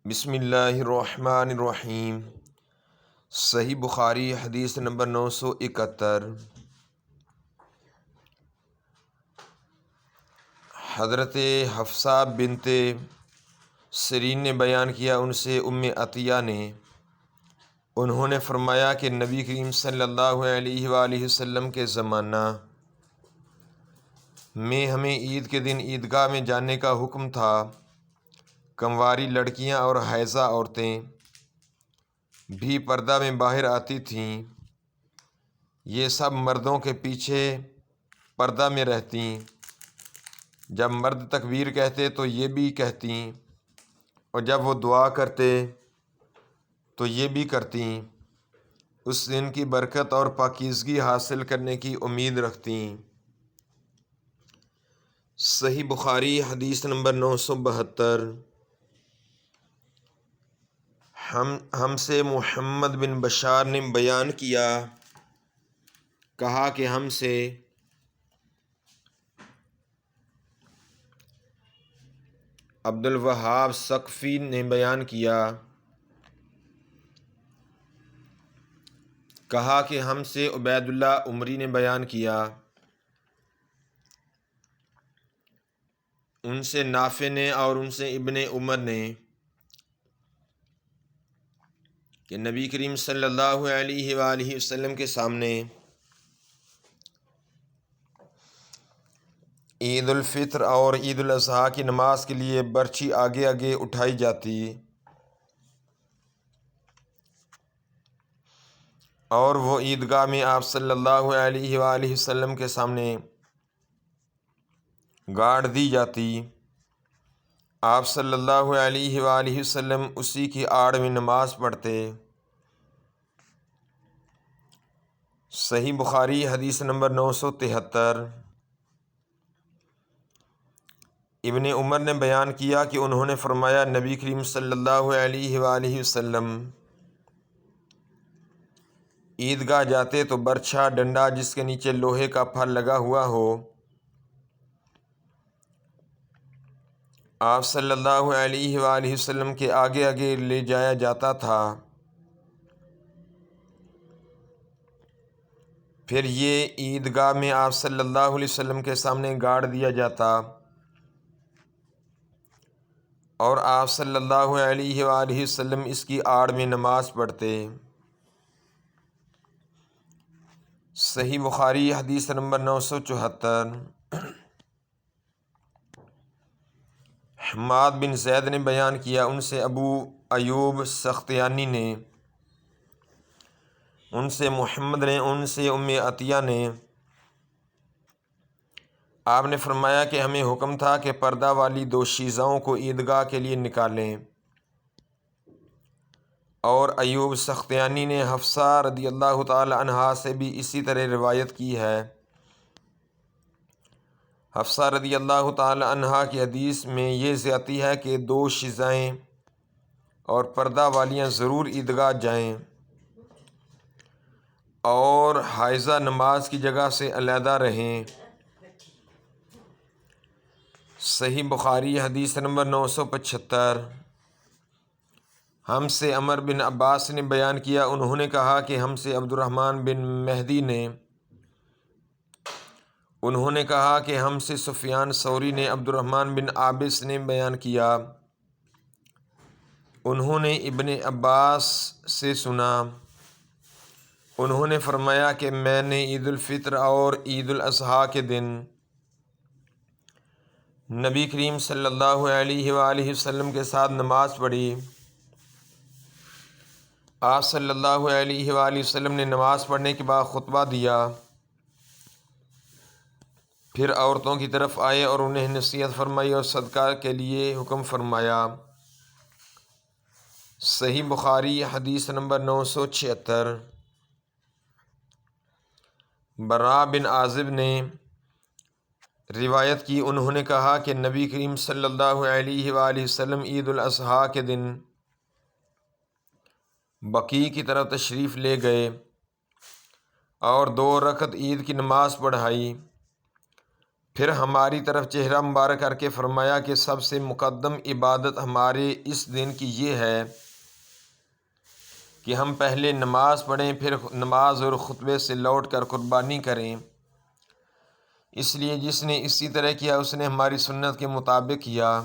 بسم اللہ الرحمن الرحیم۔ صحیح بخاری حدیث نمبر 971۔ حضرت حفصہ بنت سیرین نے بیان کیا، ان سے ام عطیہ نے، انہوں نے فرمایا کہ نبی کریم صلی اللہ علیہ وآلہ وسلم کے زمانہ میں ہمیں عید کے دن عیدگاہ میں جانے کا حکم تھا۔ کنواری لڑکیاں اور حائضہ عورتیں بھی پردہ میں باہر آتی تھیں، یہ سب مردوں کے پیچھے پردہ میں رہتیں۔ جب مرد تکبیر کہتے تو یہ بھی کہتیں، اور جب وہ دعا کرتے تو یہ بھی کرتیں۔ اس دن کی برکت اور پاکیزگی حاصل کرنے کی امید رکھتیں۔ صحیح بخاری حدیث نمبر 972۔ ہم سے محمد بن بشار نے بیان کیا، کہا کہ ہم سے عبد الوہاب ثقفی نے بیان کیا، کہا کہ ہم سے عبید اللہ عمری نے بیان کیا، ان سے نافع نے اور ان سے ابن عمر نے کہ نبی کریم صلی اللہ علیہ وآلہ وسلم کے سامنے عید الفطر اور عید الاضحیٰ کی نماز کے لیے برچی آگے آگے اٹھائی جاتی، اور وہ عیدگاہ میں آپ صلی اللہ علیہ وآلہ وسلم کے سامنے گاڑ دی جاتی۔ آپ صلی اللہ علیہ وآلہ وسلم اسی کی آڑ میں نماز پڑھتے۔ صحیح بخاری حدیث نمبر 973۔ ابن عمر نے بیان کیا کہ انہوں نے فرمایا، نبی کریم صلی اللہ علیہ وآلہ وسلم عیدگاہ جاتے تو برچھا ڈنڈا جس کے نیچے لوہے کا پھل لگا ہوا ہو، آپ صلی اللہ علیہ وآلہ وسلم کے آگے آگے لے جایا جاتا تھا، پھر یہ عیدگاہ میں آپ صلی اللہ علیہ وسلم کے سامنے گاڑ دیا جاتا، اور آپ صلی اللہ علیہ وآلہ وسلم اس کی آڑ میں نماز پڑھتے۔ صحیح بخاری حدیث نمبر 974۔ حماد بن زید نے بیان کیا، ان سے ابو ایوب سختیانی نے، ان سے محمد نے، ان سے ام عطیہ نے، آپ نے فرمایا کہ ہمیں حکم تھا کہ پردہ والی دوشیزاؤں کو عیدگاہ کے لیے نکالیں۔ اور ایوب سختیانی نے حفصہ رضی اللہ تعالی عنہا سے بھی اسی طرح روایت کی ہے۔ حفصہ رضی اللہ تعالی عنہا کی حدیث میں یہ زیادتی ہے کہ دوشیزائیں اور پردہ والیاں ضرور عیدگاہ جائیں، اور حائضہ نماز کی جگہ سے علیحدہ رہیں۔ صحیح بخاری حدیث نمبر 975۔ ہم سے عمر بن عباس نے بیان کیا، انہوں نے کہا کہ ہم سے عبد الرحمن بن مہدی نے، انہوں نے کہا کہ ہم سے سفیان ثوری نے عبد الرحمن بن عابس نے بیان کیا، انہوں نے ابن عباس سے سنا، انہوں نے فرمایا کہ میں نے عید الفطر اور عید الاضحیٰ کے دن نبی کریم صلی اللہ علیہ وآلہ وسلم کے ساتھ نماز پڑھی۔ آپ صلی اللہ علیہ وآلہ وسلم نے نماز پڑھنے کے بعد خطبہ دیا، پھر عورتوں کی طرف آئے اور انہیں نصیحت فرمائی اور صدقہ کے لیے حکم فرمایا۔ صحیح بخاری حدیث نمبر 976۔ براء بن عازب نے روایت کی، انہوں نے کہا کہ نبی کریم صلی اللہ علیہ وآلہ وسلم عید الاضحیٰ کے دن بقیع کی طرف تشریف لے گئے اور 2 رکعت عید کی نماز پڑھائی، پھر ہماری طرف چہرہ مبارک کر کے فرمایا کہ سب سے مقدم عبادت ہمارے اس دن کی یہ ہے کہ ہم پہلے نماز پڑھیں، پھر نماز اور خطبے سے لوٹ کر قربانی کریں۔ اس لیے جس نے اسی طرح کیا اس نے ہماری سنت کے مطابق کیا،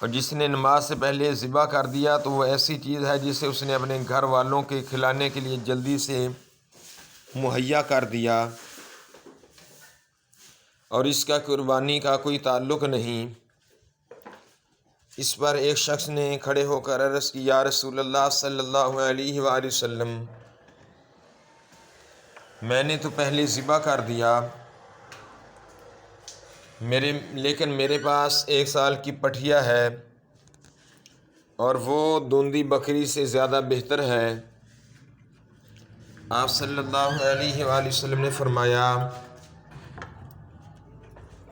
اور جس نے نماز سے پہلے ذبح کر دیا تو وہ ایسی چیز ہے جسے اس نے اپنے گھر والوں کے کھلانے کے لیے جلدی سے مہیا کر دیا، اور اس کا قربانی کا کوئی تعلق نہیں۔ اس پر ایک شخص نے کھڑے ہو کر عرض کی، یا رسول اللہ صلی اللہ علیہ وآلہ وسلم، میں نے تو پہلے ذبح کر دیا، لیکن میرے پاس 1 سال کی پٹھیا ہے اور وہ دوندی بکری سے زیادہ بہتر ہے۔ آپ صلی اللہ علیہ وآلہ وسلم نے فرمایا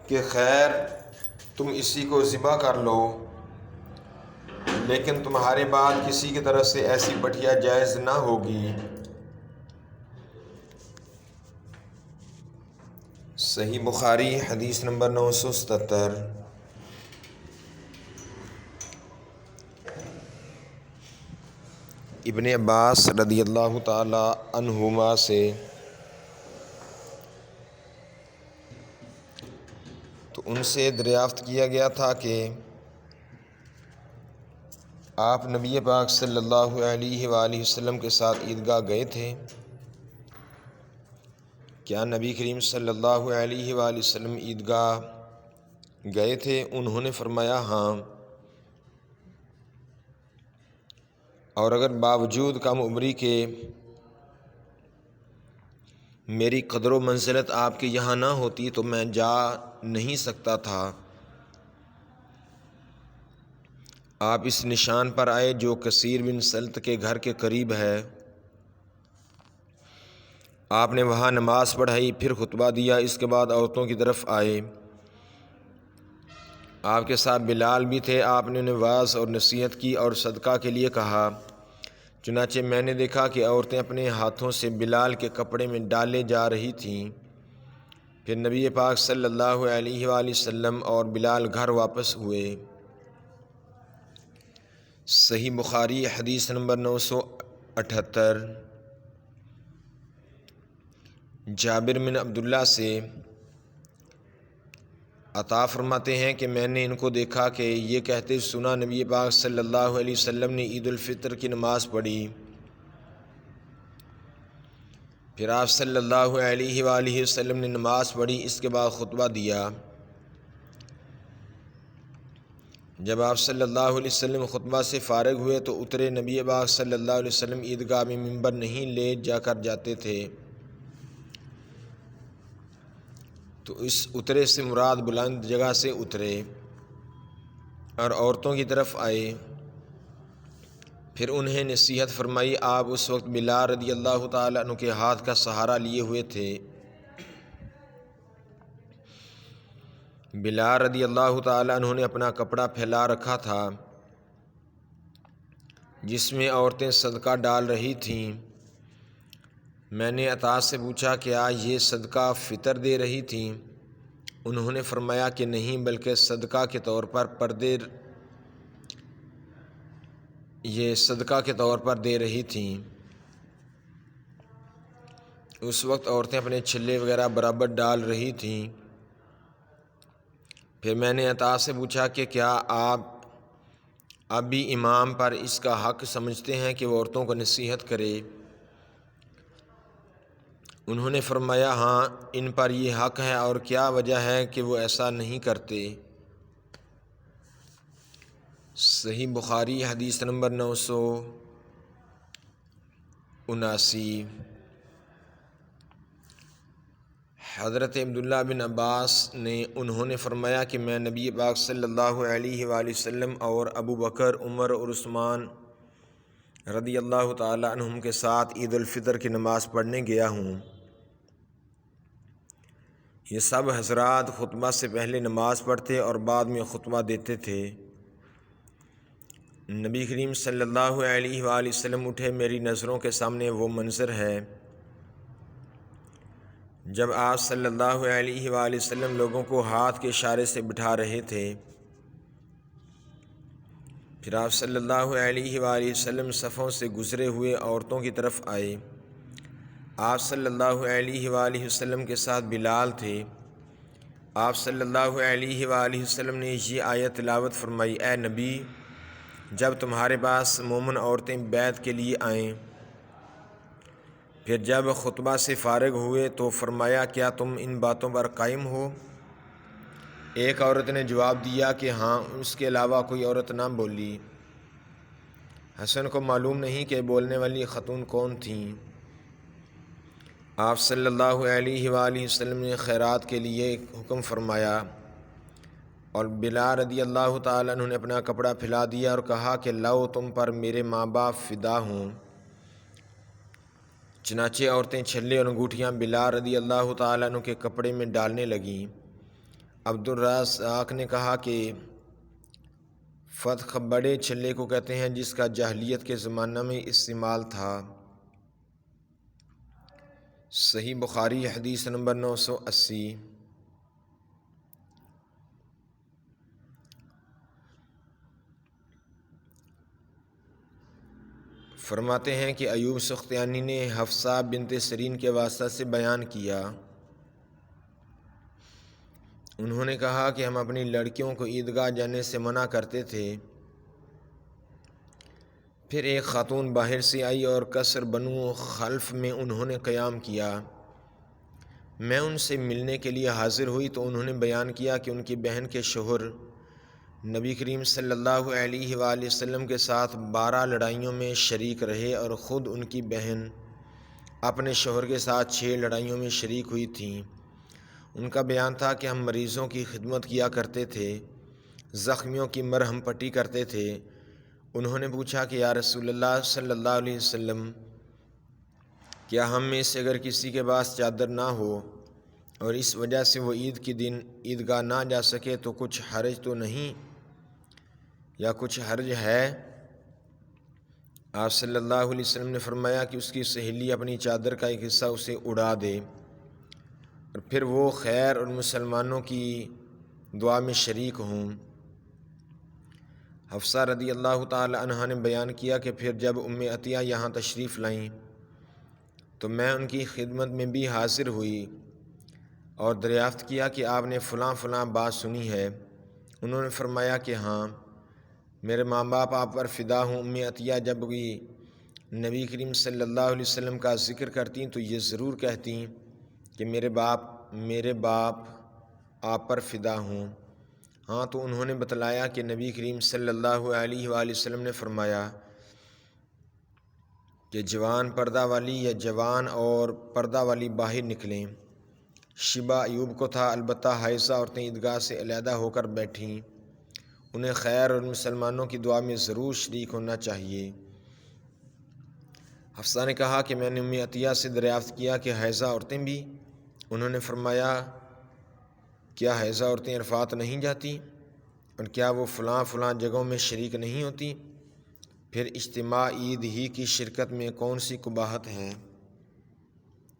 کہ خیر، تم اسی کو ذبح کر لو، لیکن تمہارے بعد کسی کی طرف سے ایسی پٹھیا جائز نہ ہوگی۔ صحیح بخاری حدیث نمبر 977۔ ابن عباس رضی اللہ تعالی عنہما سے تو ان سے دریافت کیا گیا تھا کہ آپ نبی پاک صلی اللہ علیہ وآلہ وسلم کے ساتھ عیدگاہ گئے تھے؟ کیا نبی کریم صلی اللہ علیہ وآلہ وسلم عیدگاہ گئے تھے؟ انہوں نے فرمایا ہاں، اور اگر باوجود کم عمری کے میری قدر و منزلت آپ کے یہاں نہ ہوتی تو میں جا نہیں سکتا تھا۔ آپ اس نشان پر آئے جو کثیر بن سلط کے گھر کے قریب ہے۔ آپ نے وہاں نماز پڑھائی، پھر خطبہ دیا، اس کے بعد عورتوں کی طرف آئے۔ آپ کے ساتھ بلال بھی تھے۔ آپ نے انہیں واعظ اور نصیحت کی اور صدقہ کے لیے کہا۔ چنانچہ میں نے دیکھا کہ عورتیں اپنے ہاتھوں سے بلال کے کپڑے میں ڈالے جا رہی تھیں۔ پھر نبی پاک صلی اللہ علیہ وآلہ وسلم اور بلال گھر واپس ہوئے۔ صحیح بخاری حدیث نمبر 978۔ جابر بن عبداللہ سے عطا فرماتے ہیں کہ میں نے ان کو دیکھا کہ یہ کہتے سنا، نبی پاک صلی اللہ علیہ وسلم نے عید الفطر کی نماز پڑھی، پھر آپ صلی اللہ علیہ وآلہ وسلم نے نماز پڑھی، اس کے بعد خطبہ دیا۔ جب آپ صلی اللہ علیہ وسلم خطبہ سے فارغ ہوئے تو اترے۔ نبی پاک صلی اللہ علیہ وسلم عیدگاہ میں ممبر نہیں لے جا کر جاتے تھے، تو اس اترے سے مراد بلند جگہ سے اترے اور عورتوں کی طرف آئے۔ پھر انہیں نصیحت فرمائی۔ آپ اس وقت بلال رضی اللہ تعالیٰ عنہ کے ہاتھ کا سہارا لیے ہوئے تھے۔ بلال رضی اللہ تعالیٰ عنہ نے اپنا کپڑا پھیلا رکھا تھا جس میں عورتیں صدقہ ڈال رہی تھیں۔ میں نے عطا سے پوچھا کیا یہ صدقہ فطر دے رہی تھیں؟ انہوں نے فرمایا کہ نہیں، بلکہ صدقہ کے طور پر دے رہی تھیں۔ اس وقت عورتیں اپنے چھلے وغیرہ برابر ڈال رہی تھیں۔ پھر میں نے عطا سے پوچھا کہ کیا آپ اب بھی امام پر اس کا حق سمجھتے ہیں کہ وہ عورتوں کو نصیحت کرے؟ انہوں نے فرمایا ہاں، ان پر یہ حق ہے، اور کیا وجہ ہے کہ وہ ایسا نہیں کرتے؟ صحیح بخاری حدیث نمبر 979۔ حضرت عبداللہ بن عباس انہوں نے فرمایا کہ میں نبی پاک صلی اللہ علیہ وآلہ وسلم اور ابو بکر، عمر اور عثمان رضی اللہ تعالیٰ عنہم کے ساتھ عید الفطر کی نماز پڑھنے گیا ہوں۔ یہ سب حضرات خطبہ سے پہلے نماز پڑھتے اور بعد میں خطبہ دیتے تھے۔ نبی کریم صلی اللہ علیہ وآلہ وسلم اٹھے، میری نظروں کے سامنے وہ منظر ہے جب آپ صلی اللہ علیہ وآلہ وسلم لوگوں کو ہاتھ کے اشارے سے بٹھا رہے تھے، پھر آپ صلی اللہ علیہ وآلہ وسلم صفوں سے گزرے ہوئے عورتوں کی طرف آئے۔ آپ صلی اللہ علیہ وآلہ وسلم کے ساتھ بلال تھے۔ آپ صلی اللہ علیہ وآلہ وسلم نے یہ آیت تلاوت فرمائی: اے نبی، جب تمہارے پاس مومن عورتیں بیعت کے لیے آئیں، پھر جب خطبہ سے فارغ ہوئے تو فرمایا کیا تم ان باتوں پر قائم ہو؟ ایک عورت نے جواب دیا کہ ہاں، اس کے علاوہ کوئی عورت نہ بولی۔ حسن کو معلوم نہیں کہ بولنے والی خاتون کون تھیں۔ آپ صلی اللہ علیہ وآلہ وسلم نے خیرات کے لیے حکم فرمایا اور بلال رضی اللہ تعالیٰ عنہ نے اپنا کپڑا پھیلا دیا اور کہا کہ لاؤ، تم پر میرے ماں باپ فدا ہوں۔ چنانچہ عورتیں چھلے اور انگوٹھیاں بلال رضی اللہ تعالیٰ عنہ کے کپڑے میں ڈالنے لگیں۔ عبدالرزاق نے کہا کہ فتح بڑے چھلے کو کہتے ہیں، جس کا جاہلیت کے زمانہ میں استعمال تھا۔ صحیح بخاری حدیث نمبر 980۔ فرماتے ہیں کہ ایوب سختیانی نے حفصہ بنت سیرین کے واسطہ سے بیان کیا۔ انہوں نے کہا کہ ہم اپنی لڑکیوں کو عیدگاہ جانے سے منع کرتے تھے۔ پھر ایک خاتون باہر سے آئی اور قصر بنو خلف میں انہوں نے قیام کیا۔ میں ان سے ملنے کے لیے حاضر ہوئی تو انہوں نے بیان کیا کہ ان کی بہن کے شوہر نبی کریم صلی اللہ علیہ وآلہ وسلم کے ساتھ 12 لڑائیوں میں شریک رہے اور خود ان کی بہن اپنے شوہر کے ساتھ 6 لڑائیوں میں شریک ہوئی تھیں۔ ان کا بیان تھا کہ ہم مریضوں کی خدمت کیا کرتے تھے، زخمیوں کی مرہم پٹی کرتے تھے۔ انہوں نے پوچھا کہ یا رسول اللہ صلی اللہ علیہ وسلم، کیا ہم میں سے اگر کسی کے پاس چادر نہ ہو اور اس وجہ سے وہ عید کے دن عیدگاہ نہ جا سکے تو کچھ حرج تو نہیں یا کچھ حرج ہے؟ آپ صلی اللہ علیہ وسلم نے فرمایا کہ اس کی سہیلی اپنی چادر کا ایک حصہ اسے اڑا دے اور پھر وہ خیر اور مسلمانوں کی دعا میں شریک ہوں۔ حفصہ رضی اللہ تعالی عنہا نے بیان کیا کہ پھر جب ام عطیہ یہاں تشریف لائیں تو میں ان کی خدمت میں بھی حاضر ہوئی اور دریافت کیا کہ آپ نے فلاں فلاں بات سنی ہے؟ انہوں نے فرمایا کہ ہاں، میرے ماں باپ آپ پر فدا ہوں۔ ام عطیہ جب بھی نبی کریم صلی اللہ علیہ وسلم کا ذکر کرتیں تو یہ ضرور کہتیں کہ میرے باپ آپ پر فدا ہوں۔ ہاں، تو انہوں نے بتلایا کہ نبی کریم صلی اللہ علیہ وآلہ وسلم نے فرمایا کہ جوان پردہ والی یا جوان اور پردہ والی باہر نکلیں۔ شبہ ایوب کو تھا، البتہ حائضہ عورتیں عیدگاہ سے علیحدہ ہو کر بیٹھیں۔ انہیں خیر اور مسلمانوں کی دعا میں ضرور شریک ہونا چاہیے۔ حفصہ نے کہا کہ میں نے ام عطیہ سے دریافت کیا کہ حائضہ عورتیں بھی؟ انہوں نے فرمایا کیا حائضہ عورتیں عرفات نہیں جاتی اور کیا وہ فلاں فلاں جگہوں میں شریک نہیں ہوتی؟ پھر اجتماع عید ہی کی شرکت میں کون سی قباحت ہے؟